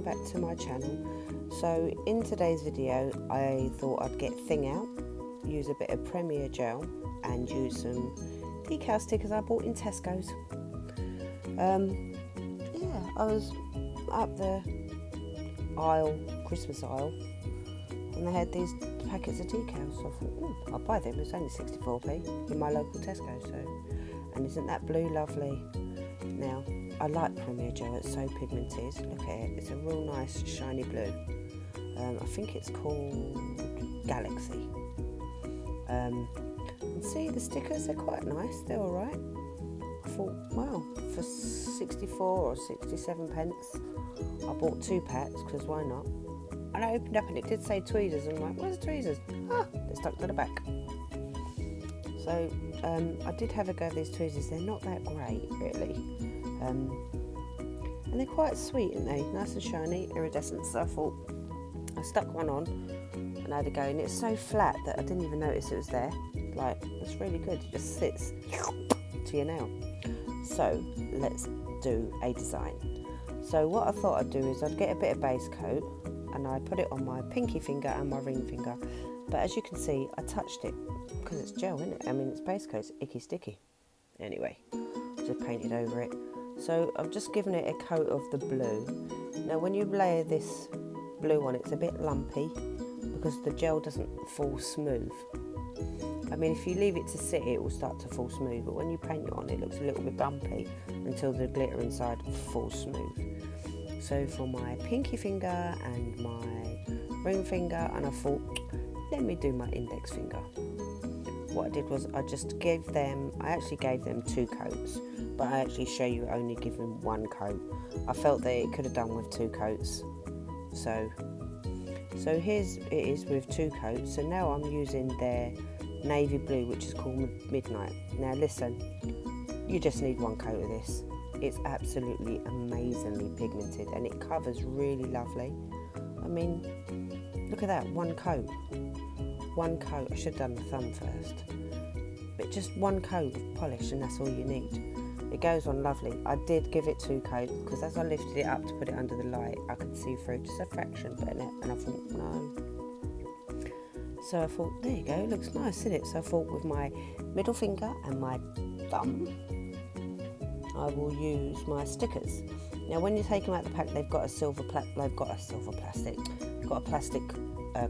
welcome back to my channel. So in today's video I thought I'd get Thing out, use a bit of Premier gel and use some decal stickers I bought in Tesco's. Yeah, I was up the aisle, Christmas aisle, and they had these packets of decals, so I thought, I'll buy them. It's only 64p in my local Tesco. And isn't that blue lovely? Now, I like Premier gel, it's so pigmented. Look at it, it's a real nice shiny blue. I think it's called Galaxy. And see, the stickers are quite nice, they're alright. I thought, well, for 64 or 67 pence, I bought 2 packs, because why not? And I opened up and it did say tweezers. I'm like, where's the tweezers? Ah, they're stuck to the back. So I did have a go of these tweezers. They're not that great, really. And they're quite sweet, aren't they? Nice and shiny, iridescent. So I thought, I stuck one on and I had a go. And it's so flat that I didn't even notice it was there. Like, it's really good. It just sits to your nail. So let's do a design. So what I thought I'd do is I'd get a bit of base coat and I put it on my pinky finger and my ring finger. But as you can see, I touched it because it's gel, isn't it? I mean, it's base coat, it's icky sticky. Anyway, just painted over it. So I've just given it a coat of the blue. Now when you layer this blue on, it's a bit lumpy because the gel doesn't fall smooth. I mean, if you leave it to sit, it will start to fall smooth, but when you paint it on, it looks a little bit bumpy until the glitter inside falls smooth. So for my pinky finger and my ring finger, and I thought, let me do my index finger. What I did was I actually gave them 2 coats, but I actually show you only giving 1 coat. I felt that it could have done with 2 coats. So here it is with 2 coats. So now I'm using their navy blue, which is called Midnight. Now listen, you just need 1 coat of this. It's absolutely amazingly pigmented and it covers really lovely. I mean, look at that, 1 coat. 1 coat. I should have done the thumb first. But just 1 coat of polish and that's all you need. It goes on lovely. I did give it 2 coats because as I lifted it up to put it under the light, I could see through just a fraction bit in it, and I thought, no. So I thought, there you go, it looks nice, isn't it? So I thought with my middle finger and my thumb, I will use my stickers. Now when you take them out of the pack, they've got a plastic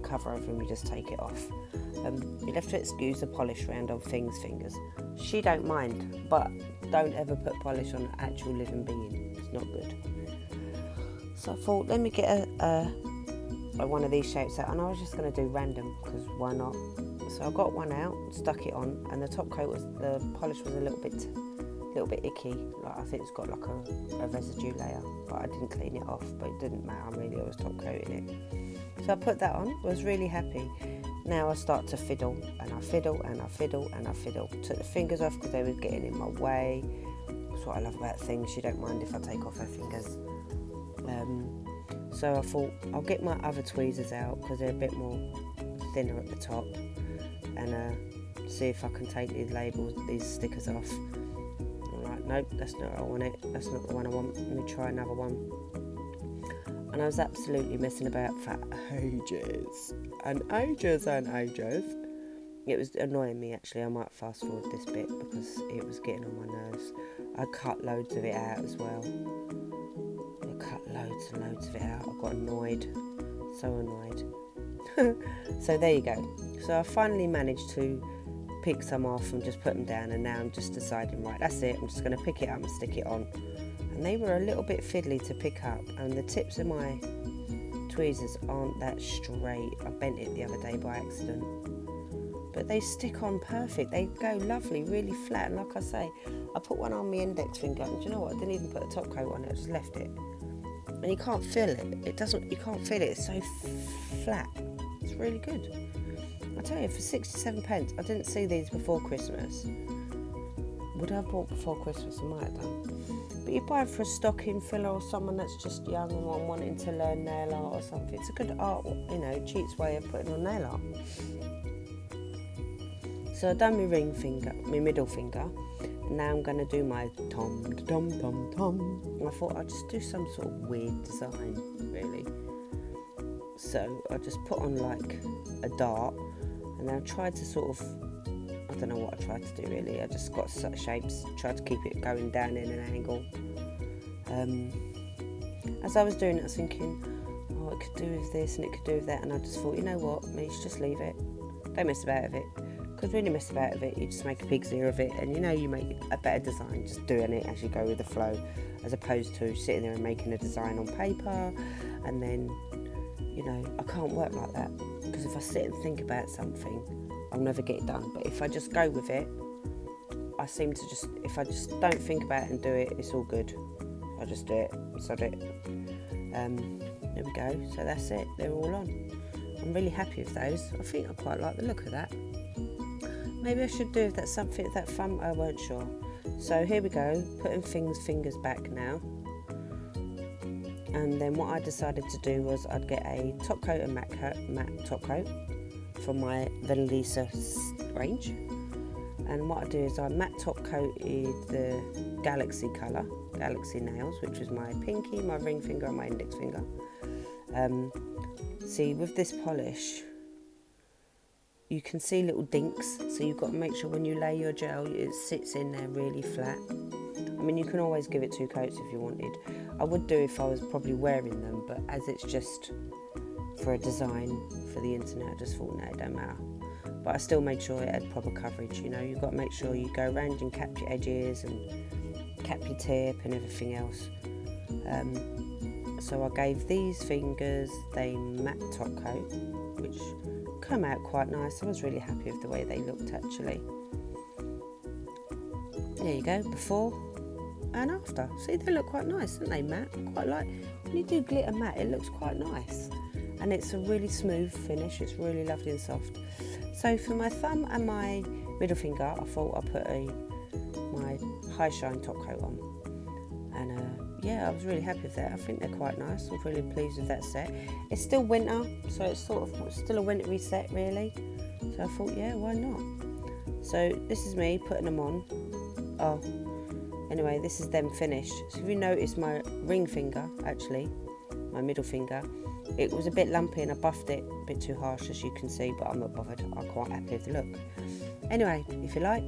cover over them. You just take it off. You'll have to excuse the polish round on Thing's fingers. She don't mind, but don't ever put polish on an actual living being. It's not good. So I thought, let me get one of these shapes out, and I was just going to do random because why not? So I got one out, stuck it on, and the top coat the polish was a little bit icky. Like I think it's got like a residue layer, but I didn't clean it off. But it didn't matter really. I was top coating it. So I put that on. Was really happy. Now I start to fiddle, and I fiddle, and I fiddle, and I fiddle. Took the fingers off because they were getting in my way. That's what I love about Things. She don't mind if I take off her fingers. So I thought I'll get my other tweezers out because they're a bit more thinner at the top, and see if I can take these stickers off. Alright, nope, that's not what I want. That's not the one I want. Let me try another one. And I was absolutely messing about for ages and ages and ages. It was annoying me actually. I might fast forward this bit because it was getting on my nerves. I cut loads of it out as well. Loads and loads of it out. I got annoyed, so annoyed. So there you go. So I finally managed to pick some off and just put them down, and now I'm just deciding, right, that's it, I'm just going to pick it up and stick it on. And they were a little bit fiddly to pick up, and the tips of my tweezers aren't that straight. I bent it the other day by accident, but they stick on perfect. They go lovely, really flat, and like I say, I put one on my index finger, and do you know what, I didn't even put a top coat on it, I just left it. And you can't feel it. You can't feel it. It's so flat. It's really good. I tell you, for 67 pence, I didn't see these before Christmas. Would I have bought before Christmas? I might have done. But you buy it for a stocking filler or someone that's just young and wanting to learn nail art or something. It's a good art, cheats way of putting on nail art. So I've done my ring finger, my middle finger, now I'm going to do my tom, tom, tom, tom. And I thought I'd just do some sort of weird design, really. So I just put on like a dart, and then I tried to sort of, I don't know what I tried to do really. I just got sort of shapes, tried to keep it going down in an angle. As I was doing it, I was thinking, oh, it could do with this and it could do with that, and I just thought, you know what, you should just leave it. Don't mess about with it. Because when you mess about with it, you just make a pig's ear of it, and you know you make a better design just doing it as you go with the flow, as opposed to sitting there and making a design on paper, and then, you know, I can't work like that, because if I sit and think about something, I'll never get it done. But if I just go with it, I seem to just, if I just don't think about it and do it, it's all good. I just do it, sod it. There we go, so that's it, they're all on. I'm really happy with those. I think I quite like the look of that. Maybe I should do if that's something, that thumb, I weren't sure. So here we go, putting fingers back now. And then what I decided to do was I'd get a top coat and matte top coat from my Venalisa range. And what I do is I matte top coated the Galaxy colour, Galaxy nails, which is my pinky, my ring finger and my index finger. See, with this polish, you can see little dinks, so you've got to make sure when you lay your gel, it sits in there really flat. I mean, you can always give it 2 coats if you wanted. I would do if I was probably wearing them, but as it's just for a design for the internet, I just thought, no, it don't matter. But I still made sure it had proper coverage, you know. You've got to make sure you go around and cap your edges and cap your tip and everything else. So I gave these fingers the matte top coat, which come out quite nice. I was really happy with the way they looked actually. There you go, before and after. See, they look quite nice, don't they, matte? Quite like, when you do glitter matte, it looks quite nice. And it's a really smooth finish, it's really lovely and soft. So for my thumb and my middle finger, I thought I'd put my high shine top coat on. And yeah, I was really happy with that. I think they're quite nice. I'm really pleased with that set. It's still winter, so it's sort of still a wintry set really. So I thought, yeah, why not? So this is me putting them on. Oh, anyway, this is them finished. So if you notice my ring finger, actually, my middle finger, it was a bit lumpy and I buffed it a bit too harsh, as you can see, but I'm not bothered. I'm quite happy with the look. Anyway, if you like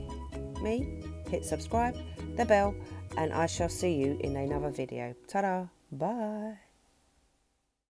me, hit subscribe, the bell, and I shall see you in another video. Ta-da! Bye!